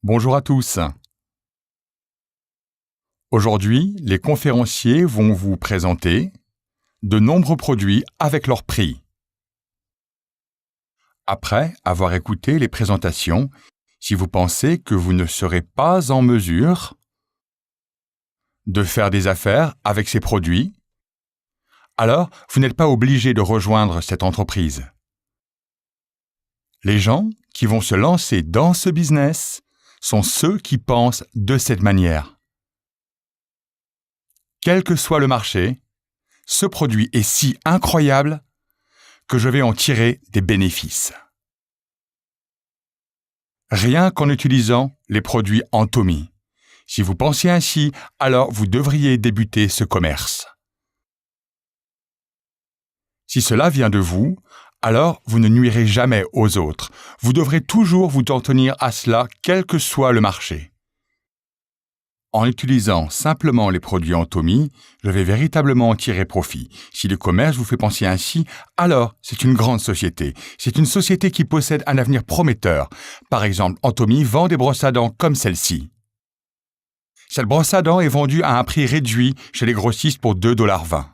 Bonjour à tous. Aujourd'hui, les conférenciers vont vous présenter de nombreux produits avec leur prix. Après avoir écouté les présentations, si vous pensez que vous ne serez pas en mesure de faire des affaires avec ces produits, alors vous n'êtes pas obligé de rejoindre cette entreprise. Les gens qui vont se lancer dans ce business sont ceux qui pensent de cette manière. Quel que soit le marché, ce produit est si incroyable que je vais en tirer des bénéfices. Rien qu'en utilisant les produits Antomy. Si vous pensez ainsi, alors vous devriez débuter ce commerce. Si cela vient de vous, alors vous ne nuirez jamais aux autres. Vous devrez toujours vous en tenir à cela, quel que soit le marché. En utilisant simplement les produits Antomy, je vais véritablement en tirer profit. Si le commerce vous fait penser ainsi, alors c'est une grande société. C'est une société qui possède un avenir prometteur. Par exemple, Antomy vend des brosses à dents comme celle-ci. Cette brosse à dents est vendue à un prix réduit chez les grossistes pour 2,20 $.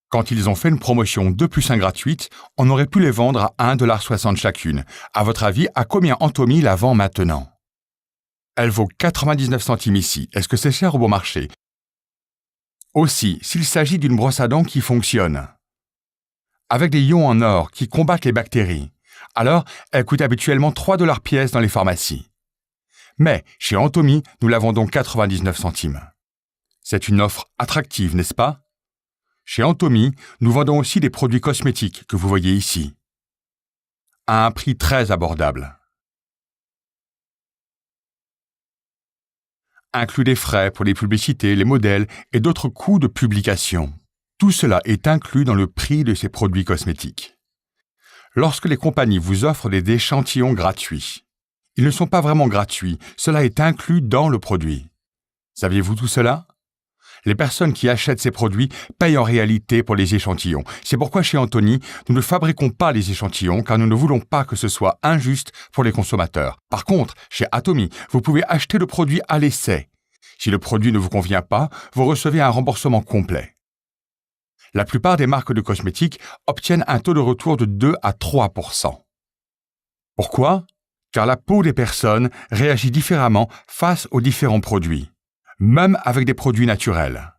Quand ils ont fait une promotion 2 + 1 gratuite, on aurait pu les vendre à 1,60 $ chacune. À votre avis, à combien Antomy la vend maintenant? Elle vaut 99 centimes ici. Est-ce que c'est cher au bon marché? Aussi, s'il s'agit d'une brosse à dents qui fonctionne, avec des ions en or qui combattent les bactéries, alors elle coûte habituellement 3 $ pièce dans les pharmacies. Mais chez Antomy, nous la vendons 99 centimes. C'est une offre attractive, n'est-ce pas? Chez Antomy, nous vendons aussi des produits cosmétiques que vous voyez ici, à un prix très abordable. Inclus des frais pour les publicités, les modèles et d'autres coûts de publication. Tout cela est inclus dans le prix de ces produits cosmétiques. Lorsque les compagnies vous offrent des échantillons gratuits, ils ne sont pas vraiment gratuits, cela est inclus dans le produit. Saviez-vous tout cela? Les personnes qui achètent ces produits payent en réalité pour les échantillons. C'est pourquoi chez Antomy, nous ne fabriquons pas les échantillons car nous ne voulons pas que ce soit injuste pour les consommateurs. Par contre, chez Antomy, vous pouvez acheter le produit à l'essai. Si le produit ne vous convient pas, vous recevez un remboursement complet. La plupart des marques de cosmétiques obtiennent un taux de retour de 2 à 3%. Pourquoi? Car la peau des personnes réagit différemment face aux différents produits, même avec des produits naturels.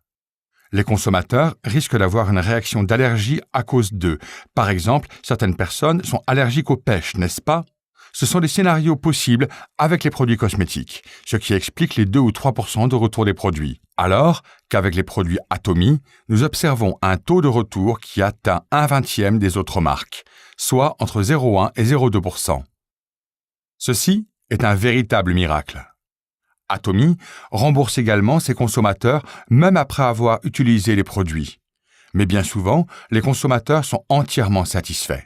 Les consommateurs risquent d'avoir une réaction d'allergie à cause d'eux. Par exemple, certaines personnes sont allergiques aux pêches, n'est-ce pas? Ce sont des scénarios possibles avec les produits cosmétiques, ce qui explique les 2 ou 3% de retour des produits. Alors qu'avec les produits Antomy, nous observons un taux de retour qui atteint 1/20 des autres marques, soit entre 0,1 et 0,2%. Ceci est un véritable miracle. Antomy rembourse également ses consommateurs même après avoir utilisé les produits. Mais bien souvent, les consommateurs sont entièrement satisfaits.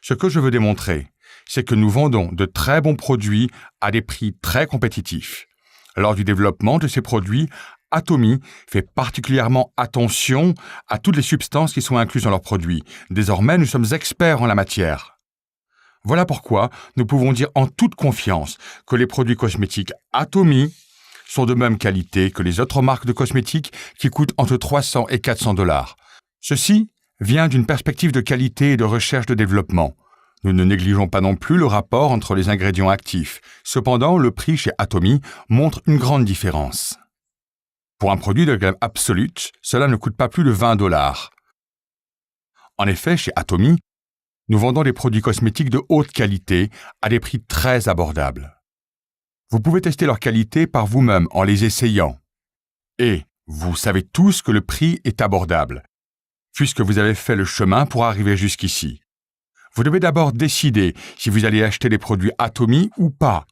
Ce que je veux démontrer, c'est que nous vendons de très bons produits à des prix très compétitifs. Lors du développement de ces produits, Antomy fait particulièrement attention à toutes les substances qui sont incluses dans leurs produits. Désormais, nous sommes experts en la matière. Voilà pourquoi nous pouvons dire en toute confiance que les produits cosmétiques Antomy sont de même qualité que les autres marques de cosmétiques qui coûtent entre 300 et 400 $. Ceci vient d'une perspective de qualité et de recherche de développement. Nous ne négligeons pas non plus le rapport entre les ingrédients actifs. Cependant, le prix chez Antomy montre une grande différence. Pour un produit de gamme absolue, cela ne coûte pas plus de 20 $. En effet, chez Antomy, nous vendons des produits cosmétiques de haute qualité à des prix très abordables. Vous pouvez tester leur qualité par vous-même en les essayant. Et vous savez tous que le prix est abordable, puisque vous avez fait le chemin pour arriver jusqu'ici. Vous devez d'abord décider si vous allez acheter des produits Antomy ou pas.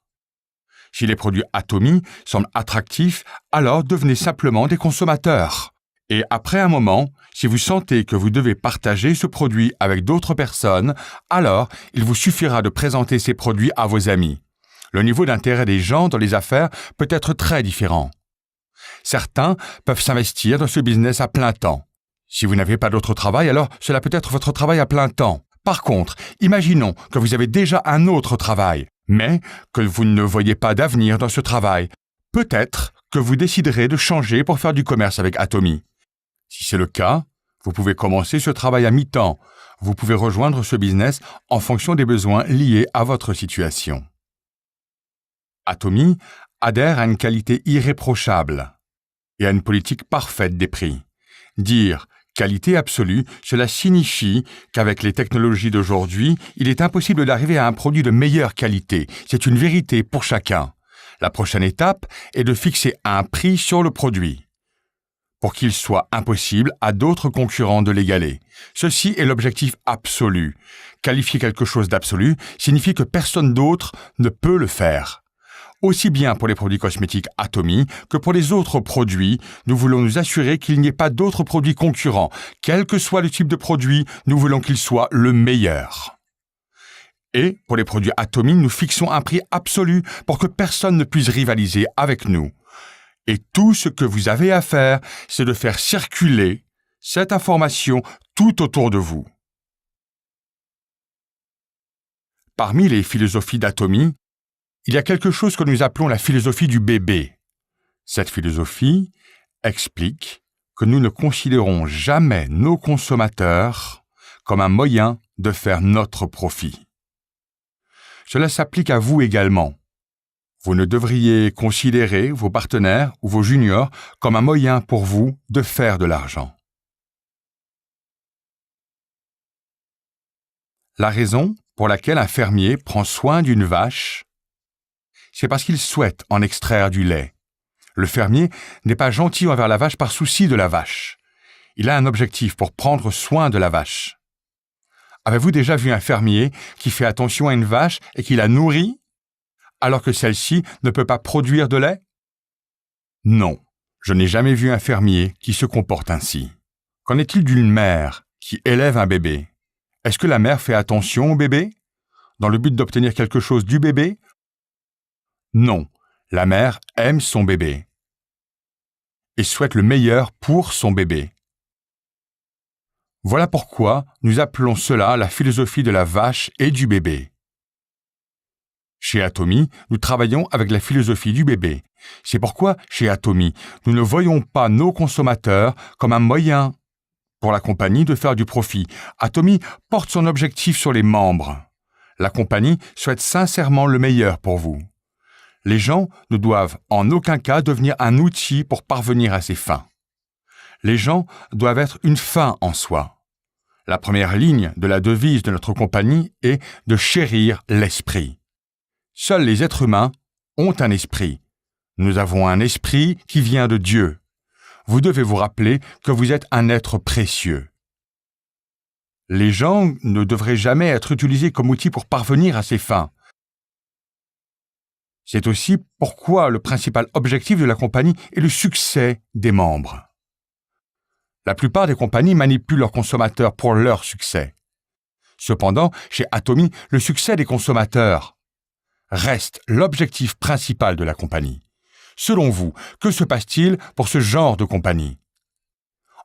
Si les produits Antomy semblent attractifs, alors devenez simplement des consommateurs. Et après un moment, si vous sentez que vous devez partager ce produit avec d'autres personnes, alors il vous suffira de présenter ces produits à vos amis. Le niveau d'intérêt des gens dans les affaires peut être très différent. Certains peuvent s'investir dans ce business à plein temps. Si vous n'avez pas d'autre travail, alors cela peut être votre travail à plein temps. Par contre, imaginons que vous avez déjà un autre travail. mais que vous ne voyez pas d'avenir dans ce travail. Peut-être que vous déciderez de changer pour faire du commerce avec Atomy. Si c'est le cas, vous pouvez commencer ce travail à mi-temps. Vous pouvez rejoindre ce business en fonction des besoins liés à votre situation. Atomy adhère à une qualité irréprochable et à une politique parfaite des prix. Dire qualité absolue, cela signifie qu'avec les technologies d'aujourd'hui, il est impossible d'arriver à un produit de meilleure qualité. C'est une vérité pour chacun. La prochaine étape est de fixer un prix sur le produit, pour qu'il soit impossible à d'autres concurrents de l'égaler. Ceci est l'objectif absolu. Qualifier quelque chose d'absolu signifie que personne d'autre ne peut le faire. Aussi bien pour les produits cosmétiques Atomy que pour les autres produits, nous voulons nous assurer qu'il n'y ait pas d'autres produits concurrents. Quel que soit le type de produit, nous voulons qu'il soit le meilleur. Et pour les produits Atomy, nous fixons un prix absolu pour que personne ne puisse rivaliser avec nous. Et tout ce que vous avez à faire, c'est de faire circuler cette information tout autour de vous. Parmi les philosophies d'Atomy, il y a quelque chose que nous appelons la philosophie du bébé. Cette philosophie explique que nous ne considérons jamais nos consommateurs comme un moyen de faire notre profit. Cela s'applique à vous également. Vous ne devriez considérer vos partenaires ou vos juniors comme un moyen pour vous de faire de l'argent. La raison pour laquelle un fermier prend soin d'une vache, c'est parce qu'il souhaite en extraire du lait. Le fermier n'est pas gentil envers la vache par souci de la vache. Il a un objectif pour prendre soin de la vache. Avez-vous déjà vu un fermier qui fait attention à une vache et qui la nourrit, alors que celle-ci ne peut pas produire de lait? Non, je n'ai jamais vu un fermier qui se comporte ainsi. Qu'en est-il d'une mère qui élève un bébé? Est-ce que la mère fait attention au bébé, dans le but d'obtenir quelque chose du bébé? Non, la mère aime son bébé et souhaite le meilleur pour son bébé. Voilà pourquoi nous appelons cela la philosophie de la vache et du bébé. Chez Atomy, nous travaillons avec la philosophie du bébé. C'est pourquoi, chez Atomy, nous ne voyons pas nos consommateurs comme un moyen pour la compagnie de faire du profit. Atomy porte son objectif sur les membres. La compagnie souhaite sincèrement le meilleur pour vous. Les gens ne doivent en aucun cas devenir un outil pour parvenir à ses fins. Les gens doivent être une fin en soi. La première ligne de la devise de notre compagnie est de chérir l'esprit. Seuls les êtres humains ont un esprit. Nous avons un esprit qui vient de Dieu. Vous devez vous rappeler que vous êtes un être précieux. Les gens ne devraient jamais être utilisés comme outil pour parvenir à ses fins. C'est aussi pourquoi le principal objectif de la compagnie est le succès des membres. La plupart des compagnies manipulent leurs consommateurs pour leur succès. Cependant, chez Atomy, le succès des consommateurs reste l'objectif principal de la compagnie. Selon vous, que se passe-t-il pour ce genre de compagnie?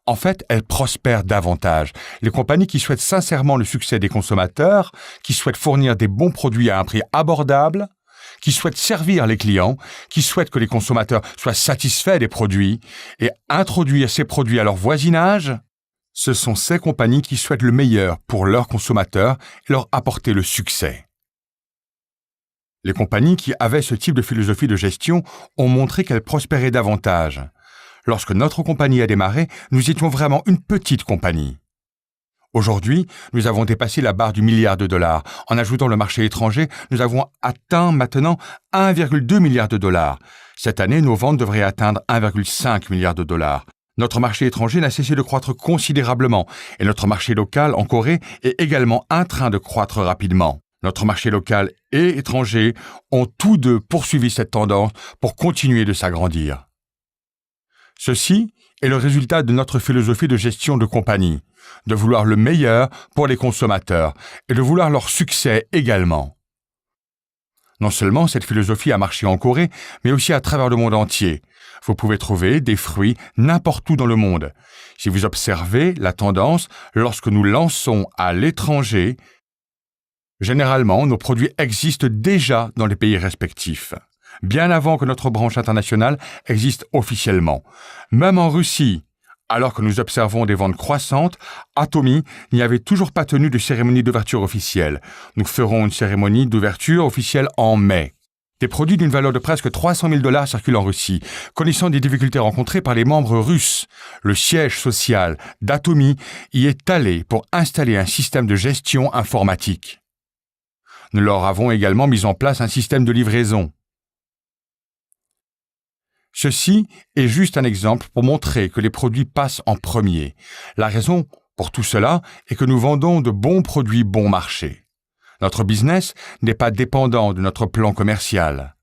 En fait, elles prospèrent davantage. Les compagnies qui souhaitent sincèrement le succès des consommateurs, qui souhaitent fournir des bons produits à un prix abordable, qui souhaitent servir les clients, qui souhaitent que les consommateurs soient satisfaits des produits et introduire ces produits à leur voisinage, ce sont ces compagnies qui souhaitent le meilleur pour leurs consommateurs et leur apporter le succès. Les compagnies qui avaient ce type de philosophie de gestion ont montré qu'elles prospéraient davantage. Lorsque notre compagnie a démarré, nous étions vraiment une petite compagnie. Aujourd'hui, nous avons dépassé la barre du milliard de dollars. En ajoutant le marché étranger, nous avons atteint maintenant 1,2 milliard de dollars. Cette année, nos ventes devraient atteindre 1,5 milliard de dollars. Notre marché étranger n'a cessé de croître considérablement et notre marché local en Corée est également en train de croître rapidement. Notre marché local et étranger ont tous deux poursuivi cette tendance pour continuer de s'agrandir. Ceci est le résultat de notre philosophie de gestion de compagnie, de vouloir le meilleur pour les consommateurs et de vouloir leur succès également. Non seulement cette philosophie a marché en Corée, mais aussi à travers le monde entier. Vous pouvez trouver des fruits n'importe où dans le monde. Si vous observez la tendance, lorsque nous lançons à l'étranger, Généralement, nos produits existent déjà dans les pays respectifs, bien avant que notre branche internationale existe officiellement. Même en Russie, alors que nous observons des ventes croissantes, Atomy n'y avait toujours pas tenu de cérémonie d'ouverture officielle. Nous ferons une cérémonie d'ouverture officielle en mai. Des produits d'une valeur de presque 300 000 $ circulent en Russie. Connaissant des difficultés rencontrées par les membres russes, le siège social d'Atomy y est allé pour installer un système de gestion informatique. Nous leur avons également mis en place un système de livraison. Ceci est juste un exemple pour montrer que les produits passent en premier. La raison pour tout cela est que nous vendons de bons produits bon marché. Notre business n'est pas dépendant de notre plan commercial.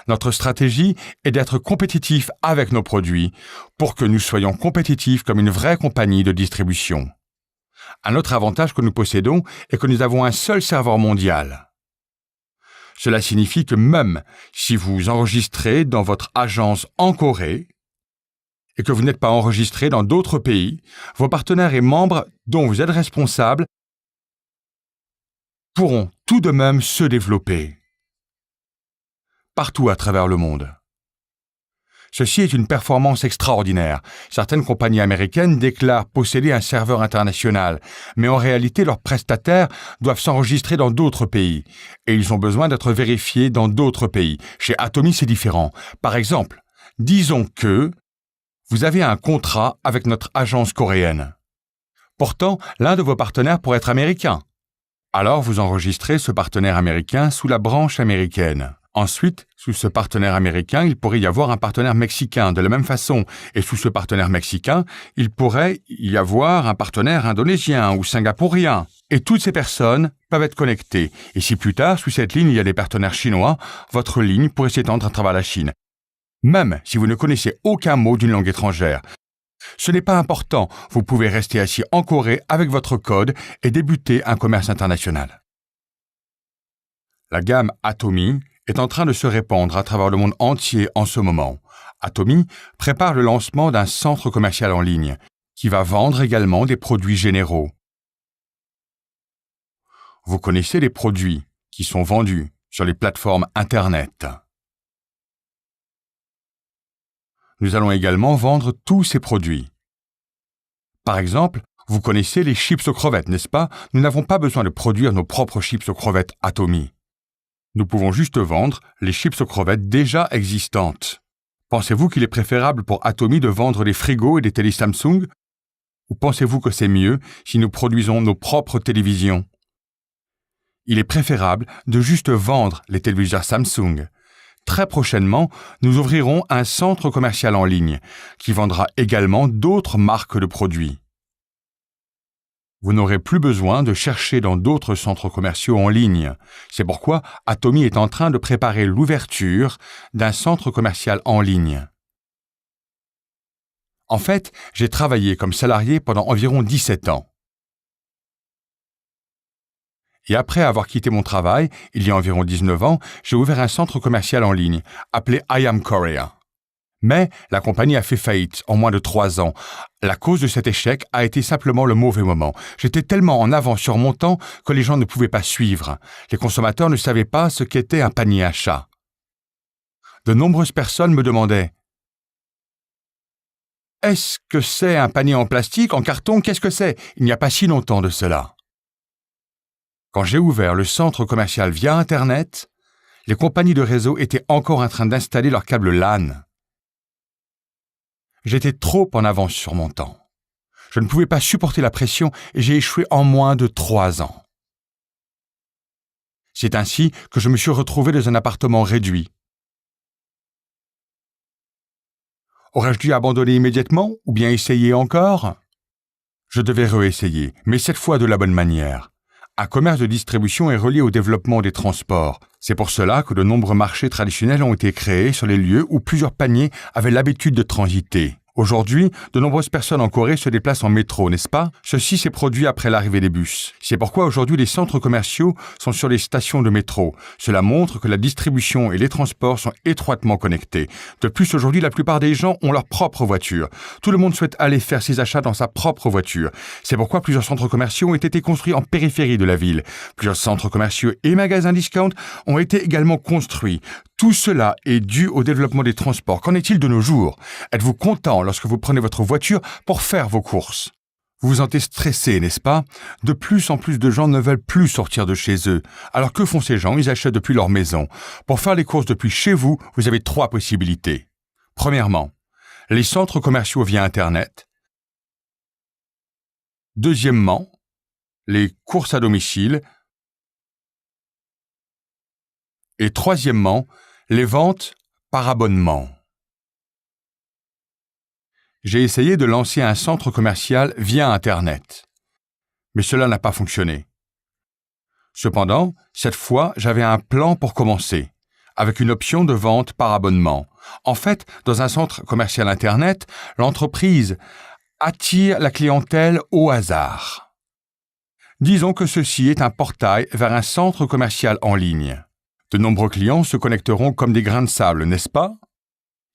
Notre stratégie est d'être compétitif avec nos produits pour que nous soyons compétitifs comme une vraie compagnie de distribution. Un autre avantage que nous possédons est que nous avons un seul serveur mondial. Cela signifie que même si vous enregistrez dans votre agence en Corée et que vous n'êtes pas enregistré dans d'autres pays, vos partenaires et membres dont vous êtes responsable pourront tout de même se développer partout à travers le monde. Ceci est une performance extraordinaire. Certaines compagnies américaines déclarent posséder un serveur international, mais en réalité leurs prestataires doivent s'enregistrer dans d'autres pays, et ils ont besoin d'être vérifiés dans d'autres pays. Chez Atomy, c'est différent. Par exemple, disons que vous avez un contrat avec notre agence coréenne. Pourtant, l'un de vos partenaires pourrait être américain. Alors vous enregistrez ce partenaire américain sous la branche américaine. Ensuite, sous ce partenaire américain, il pourrait y avoir un partenaire mexicain de la même façon. Et sous ce partenaire mexicain, il pourrait y avoir un partenaire indonésien ou singapourien. Et toutes ces personnes peuvent être connectées. Et si plus tard, sous cette ligne, il y a des partenaires chinois, votre ligne pourrait s'étendre à travers la Chine. Même si vous ne connaissez aucun mot d'une langue étrangère. Ce n'est pas important, vous pouvez rester assis en Corée avec votre code et débuter un commerce international. La gamme Atomy est en train de se répandre à travers le monde entier en ce moment. Atomy prépare le lancement d'un centre commercial en ligne qui va vendre également des produits généraux. Vous connaissez les produits qui sont vendus sur les plateformes Internet. Nous allons également vendre tous ces produits. Par exemple, vous connaissez les chips aux crevettes, n'est-ce pas? Nous n'avons pas besoin de produire nos propres chips aux crevettes Atomy. Nous pouvons juste vendre les chips aux crevettes déjà existantes. Pensez-vous qu'il est préférable pour Atomy de vendre des frigos et des télé Samsung? Ou pensez-vous que c'est mieux si nous produisons nos propres télévisions? Il est préférable de juste vendre les téléviseurs Samsung. Très prochainement, nous ouvrirons un centre commercial en ligne qui vendra également d'autres marques de produits. Vous n'aurez plus besoin de chercher dans d'autres centres commerciaux en ligne. C'est pourquoi Atomy est en train de préparer l'ouverture d'un centre commercial en ligne. En fait, j'ai travaillé comme salarié pendant environ 17 ans. Et après avoir quitté mon travail, il y a environ 19 ans, j'ai ouvert un centre commercial en ligne, appelé I Am Korea. Mais la compagnie a fait faillite en moins de 3 ans. La cause de cet échec a été simplement le mauvais moment. J'étais tellement en avance sur mon temps que les gens ne pouvaient pas suivre. Les consommateurs ne savaient pas ce qu'était un panier à chat. De nombreuses personnes me demandaient « Est-ce que c'est un panier en plastique, en carton? Qu'est-ce que c'est ?» Il n'y a pas si longtemps de cela. Quand j'ai ouvert le centre commercial via Internet, les compagnies de réseau étaient encore en train d'installer leurs câbles LAN. J'étais trop en avance sur mon temps. Je ne pouvais pas supporter la pression et j'ai échoué en moins de 3 ans. C'est ainsi que je me suis retrouvé dans un appartement réduit. Aurais-je dû abandonner immédiatement ou bien essayer encore? Je devais réessayer, mais cette fois de la bonne manière. Un commerce de distribution est relié au développement des transports. C'est pour cela que de nombreux marchés traditionnels ont été créés sur les lieux où plusieurs paniers avaient l'habitude de transiter. Aujourd'hui, de nombreuses personnes en Corée se déplacent en métro, n'est-ce pas? Ceci s'est produit après l'arrivée des bus. C'est pourquoi aujourd'hui les centres commerciaux sont sur les stations de métro. Cela montre que la distribution et les transports sont étroitement connectés. De plus, aujourd'hui, la plupart des gens ont leur propre voiture. Tout le monde souhaite aller faire ses achats dans sa propre voiture. C'est pourquoi plusieurs centres commerciaux ont été construits en périphérie de la ville. Plusieurs centres commerciaux et magasins discount ont été également construits. Tout cela est dû au développement des transports. Qu'en est-il de nos jours? Êtes-vous content lorsque vous prenez votre voiture pour faire vos courses? Vous vous sentez stressé, n'est-ce pas? De plus en plus de gens ne veulent plus sortir de chez eux. Alors que font ces gens? Ils achètent depuis leur maison. Pour faire les courses depuis chez vous, vous avez 3 possibilités. Premièrement, les centres commerciaux via Internet. Deuxièmement, les courses à domicile. Et troisièmement, les ventes par abonnement. J'ai essayé de lancer un centre commercial via Internet, mais cela n'a pas fonctionné. Cependant, cette fois, j'avais un plan pour commencer, avec une option de vente par abonnement. En fait, dans un centre commercial Internet, l'entreprise attire la clientèle au hasard. Disons que ceci est un portail vers un centre commercial en ligne. De nombreux clients se connecteront comme des grains de sable, n'est-ce pas?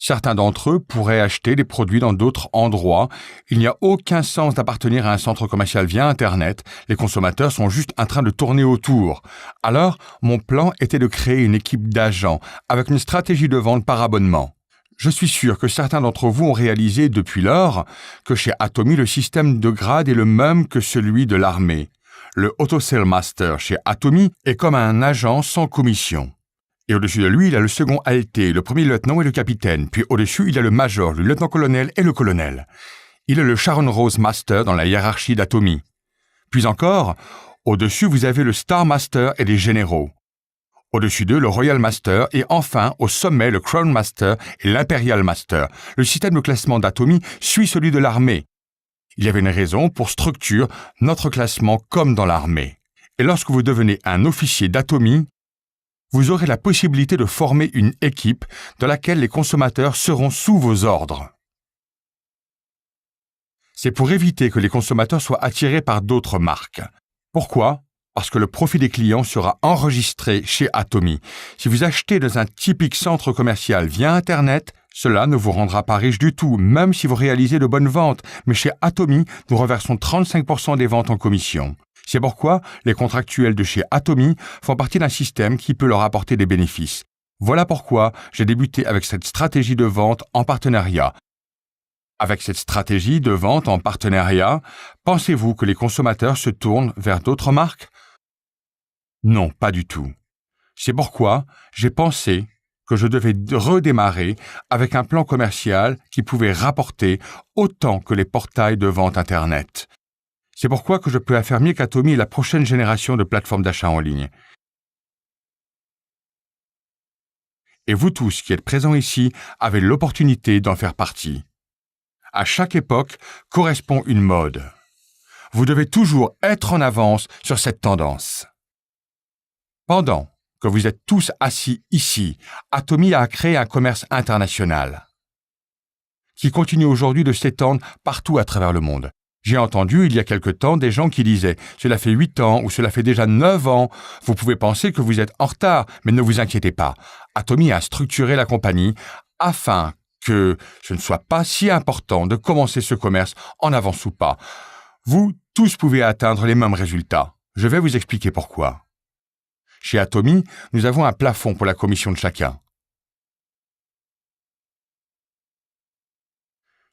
Certains d'entre eux pourraient acheter des produits dans d'autres endroits. Il n'y a aucun sens d'appartenir à un centre commercial via Internet. Les consommateurs sont juste en train de tourner autour. Alors, mon plan était de créer une équipe d'agents avec une stratégie de vente par abonnement. Je suis sûr que certains d'entre vous ont réalisé depuis lors que chez Atomy, le système de grade est le même que celui de l'armée. Le Auto Sale Master chez Atomy est comme un agent sans commission. Et au-dessus de lui, il y a le second ALT, le premier lieutenant et le capitaine. Puis au-dessus, il y a le major, le lieutenant-colonel et le colonel. Il est le Sharon Rose Master dans la hiérarchie d'Atomy. Puis encore, au-dessus, vous avez le Star Master et les généraux. Au-dessus d'eux, le Royal Master et enfin, au sommet, le Crown Master et l'Imperial Master. Le système de classement d'Atomy suit celui de l'armée. Il y avait une raison pour structurer notre classement comme dans l'armée. Et lorsque vous devenez un officier d'Atomy, vous aurez la possibilité de former une équipe dans laquelle les consommateurs seront sous vos ordres. C'est pour éviter que les consommateurs soient attirés par d'autres marques. Pourquoi? Parce que le profil des clients sera enregistré chez Atomy. Si vous achetez dans un typique centre commercial via Internet, cela ne vous rendra pas riche du tout, même si vous réalisez de bonnes ventes. Mais chez Atomy, nous reversons 35% des ventes en commission. C'est pourquoi les contractuels de chez Atomy font partie d'un système qui peut leur apporter des bénéfices. Voilà pourquoi j'ai débuté avec cette stratégie de vente en partenariat. Avec cette stratégie de vente en partenariat, pensez-vous que les consommateurs se tournent vers d'autres marques? Non, pas du tout. C'est pourquoi j'ai pensé que je devais redémarrer avec un plan commercial qui pouvait rapporter autant que les portails de vente Internet. C'est pourquoi que je peux affirmer qu'Atomy est la prochaine génération de plateformes d'achat en ligne. Et vous tous qui êtes présents ici avez l'opportunité d'en faire partie. À chaque époque correspond une mode. Vous devez toujours être en avance sur cette tendance. Pendant que vous êtes tous assis ici, Atomy a créé un commerce international qui continue aujourd'hui de s'étendre partout à travers le monde. J'ai entendu il y a quelque temps des gens qui disaient « Cela fait 8 ans ou cela fait déjà 9 ans, vous pouvez penser que vous êtes en retard, mais ne vous inquiétez pas. Atomy a structuré la compagnie afin que ce ne soit pas si important de commencer ce commerce en avance ou pas. Vous tous pouvez atteindre les mêmes résultats. Je vais vous expliquer pourquoi. Chez Atomy, nous avons un plafond pour la commission de chacun.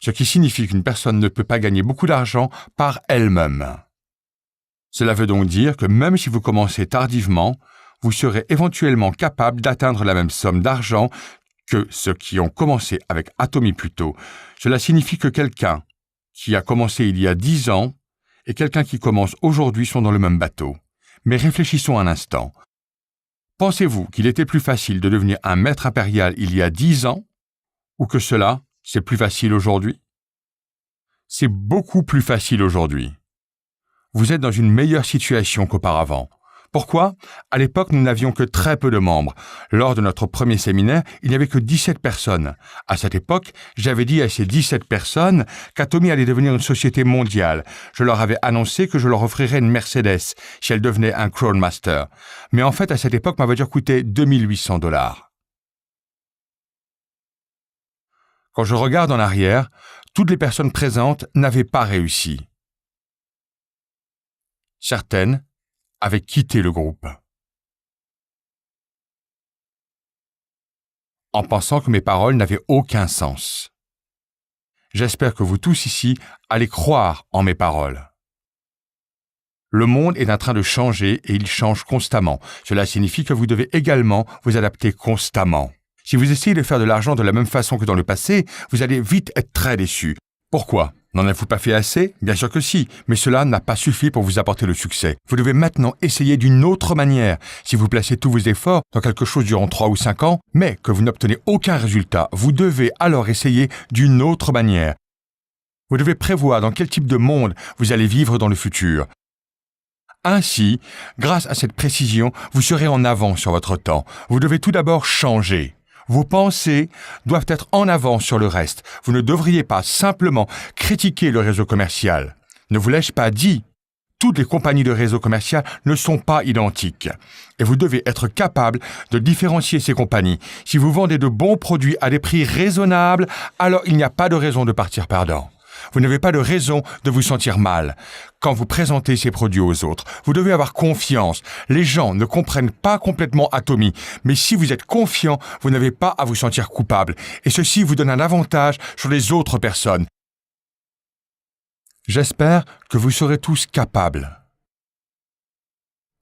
Ce qui signifie qu'une personne ne peut pas gagner beaucoup d'argent par elle-même. Cela veut donc dire que même si vous commencez tardivement, vous serez éventuellement capable d'atteindre la même somme d'argent que ceux qui ont commencé avec Atomy plus tôt. Cela signifie que quelqu'un qui a commencé il y a 10 ans et quelqu'un qui commence aujourd'hui sont dans le même bateau. Mais réfléchissons un instant. Pensez-vous qu'il était plus facile de devenir un maître impérial il y a 10 ans ou que cela, c'est plus facile aujourd'hui? C'est beaucoup plus facile aujourd'hui. Vous êtes dans une meilleure situation qu'auparavant. Pourquoi? À l'époque, nous n'avions que très peu de membres. Lors de notre premier séminaire, il n'y avait que 17 personnes. À cette époque, j'avais dit à ces 17 personnes qu'Atomy allait devenir une société mondiale. Je leur avais annoncé que je leur offrirais une Mercedes si elle devenait un Crown Master. Mais en fait, à cette époque, ma voiture coûtait $2 800. Quand je regarde en arrière, toutes les personnes présentes n'avaient pas réussi. Certaines avaient quitté le groupe, en pensant que mes paroles n'avaient aucun sens. J'espère que vous tous ici allez croire en mes paroles. Le monde est en train de changer et il change constamment. Cela signifie que vous devez également vous adapter constamment. Si vous essayez de faire de l'argent de la même façon que dans le passé, vous allez vite être très déçu. Pourquoi? N'en avez-vous pas fait assez? Bien sûr que si, mais cela n'a pas suffi pour vous apporter le succès. Vous devez maintenant essayer d'une autre manière. Si vous placez tous vos efforts dans quelque chose durant 3 ou 5 ans, mais que vous n'obtenez aucun résultat, vous devez alors essayer d'une autre manière. Vous devez prévoir dans quel type de monde vous allez vivre dans le futur. Ainsi, grâce à cette précision, vous serez en avance sur votre temps. Vous devez tout d'abord changer. Vos pensées doivent être en avance sur le reste. Vous ne devriez pas simplement critiquer le réseau commercial. Ne vous l'ai-je pas dit? Toutes les compagnies de réseau commercial ne sont pas identiques. Et vous devez être capable de différencier ces compagnies. Si vous vendez de bons produits à des prix raisonnables, alors il n'y a pas de raison de partir perdant. Vous n'avez pas de raison de vous sentir mal quand vous présentez ces produits aux autres. Vous devez avoir confiance. Les gens ne comprennent pas complètement Atomy, mais si vous êtes confiant, vous n'avez pas à vous sentir coupable. Et ceci vous donne un avantage sur les autres personnes. J'espère que vous serez tous capables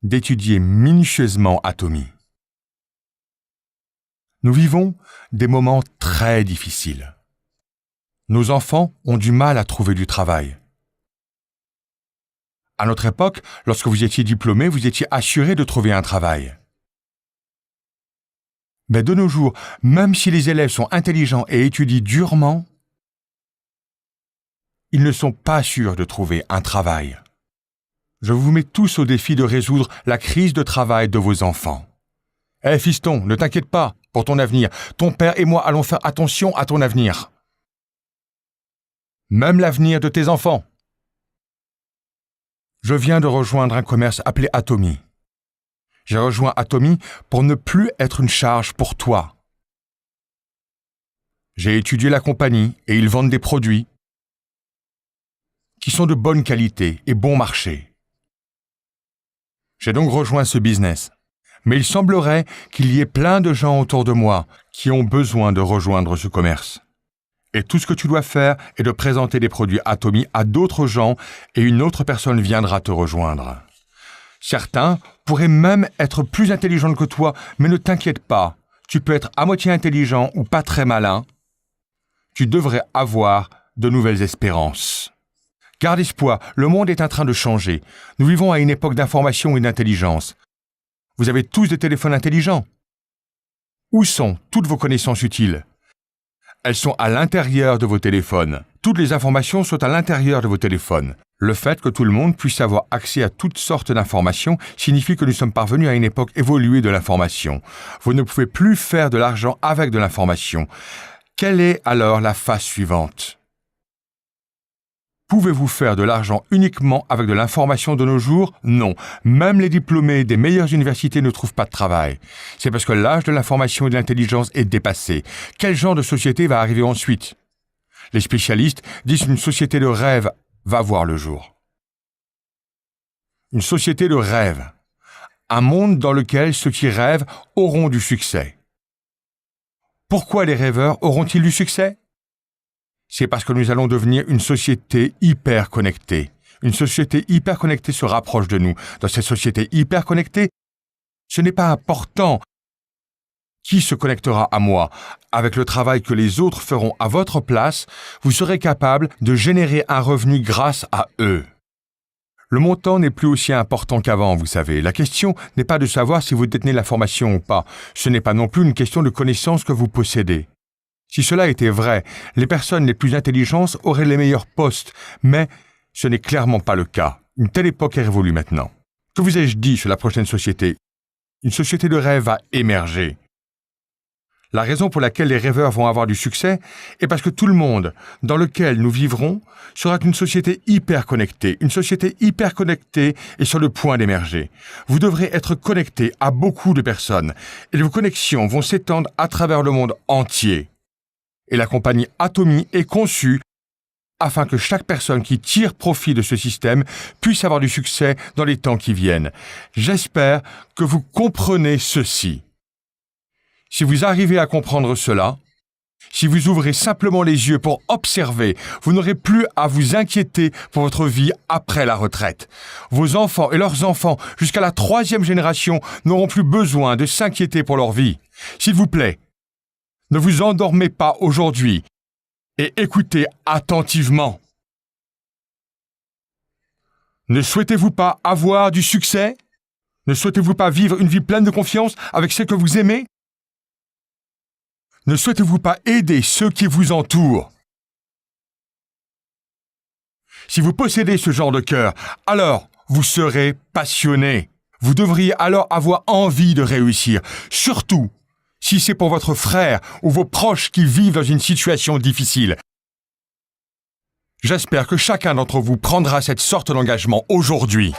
d'étudier minutieusement Atomy. Nous vivons des moments très difficiles. Nos enfants ont du mal à trouver du travail. À notre époque, lorsque vous étiez diplômé, vous étiez assuré de trouver un travail. Mais de nos jours, même si les élèves sont intelligents et étudient durement, ils ne sont pas sûrs de trouver un travail. Je vous mets tous au défi de résoudre la crise de travail de vos enfants. Hé fiston, ne t'inquiète pas pour ton avenir. Ton père et moi allons faire attention à ton avenir. Même l'avenir de tes enfants. Je viens de rejoindre un commerce appelé Atomy. J'ai rejoint Atomy pour ne plus être une charge pour toi. J'ai étudié la compagnie et ils vendent des produits qui sont de bonne qualité et bon marché. J'ai donc rejoint ce business. Mais il semblerait qu'il y ait plein de gens autour de moi qui ont besoin de rejoindre ce commerce. Et tout ce que tu dois faire est de présenter des produits Atomy à d'autres gens et une autre personne viendra te rejoindre. Certains pourraient même être plus intelligents que toi, mais ne t'inquiète pas, tu peux être à moitié intelligent ou pas très malin. Tu devrais avoir de nouvelles espérances. Garde espoir, le monde est en train de changer. Nous vivons à une époque d'information et d'intelligence. Vous avez tous des téléphones intelligents. Où sont toutes vos connaissances utiles? Elles sont à l'intérieur de vos téléphones. Toutes les informations sont à l'intérieur de vos téléphones. Le fait que tout le monde puisse avoir accès à toutes sortes d'informations signifie que nous sommes parvenus à une époque évoluée de l'information. Vous ne pouvez plus faire de l'argent avec de l'information. Quelle est alors la phase suivante? Pouvez-vous faire de l'argent uniquement avec de l'information de nos jours? Non. Même les diplômés des meilleures universités ne trouvent pas de travail. C'est parce que l'âge de l'information et de l'intelligence est dépassé. Quel genre de société va arriver ensuite? Les spécialistes disent qu'une société de rêve va voir le jour. Une société de rêve. Un monde dans lequel ceux qui rêvent auront du succès. Pourquoi les rêveurs auront-ils du succès? C'est parce que nous allons devenir une société hyper connectée. Une société hyper connectée se rapproche de nous. Dans cette société hyper connectée, ce n'est pas important qui se connectera à moi. Avec le travail que les autres feront à votre place, vous serez capable de générer un revenu grâce à eux. Le montant n'est plus aussi important qu'avant, vous savez. La question n'est pas de savoir si vous détenez l'information ou pas. Ce n'est pas non plus une question de connaissance que vous possédez. Si cela était vrai, les personnes les plus intelligentes auraient les meilleurs postes, mais ce n'est clairement pas le cas. Une telle époque est révolue maintenant. Que vous ai-je dit sur la prochaine société? Une société de rêve va émerger. La raison pour laquelle les rêveurs vont avoir du succès est parce que tout le monde dans lequel nous vivrons sera une société hyper connectée. Une société hyper connectée est sur le point d'émerger. Vous devrez être connecté à beaucoup de personnes et vos connexions vont s'étendre à travers le monde entier. Et la compagnie Atomy est conçue afin que chaque personne qui tire profit de ce système puisse avoir du succès dans les temps qui viennent. J'espère que vous comprenez ceci. Si vous arrivez à comprendre cela, si vous ouvrez simplement les yeux pour observer, vous n'aurez plus à vous inquiéter pour votre vie après la retraite. Vos enfants et leurs enfants, jusqu'à la 3e génération, n'auront plus besoin de s'inquiéter pour leur vie. S'il vous plaît, ne vous endormez pas aujourd'hui et écoutez attentivement. Ne souhaitez-vous pas avoir du succès? Ne souhaitez-vous pas vivre une vie pleine de confiance avec ceux que vous aimez? Ne souhaitez-vous pas aider ceux qui vous entourent? Si vous possédez ce genre de cœur, alors vous serez passionné. Vous devriez alors avoir envie de réussir, surtout si c'est pour votre frère ou vos proches qui vivent dans une situation difficile. J'espère que chacun d'entre vous prendra cette sorte d'engagement aujourd'hui.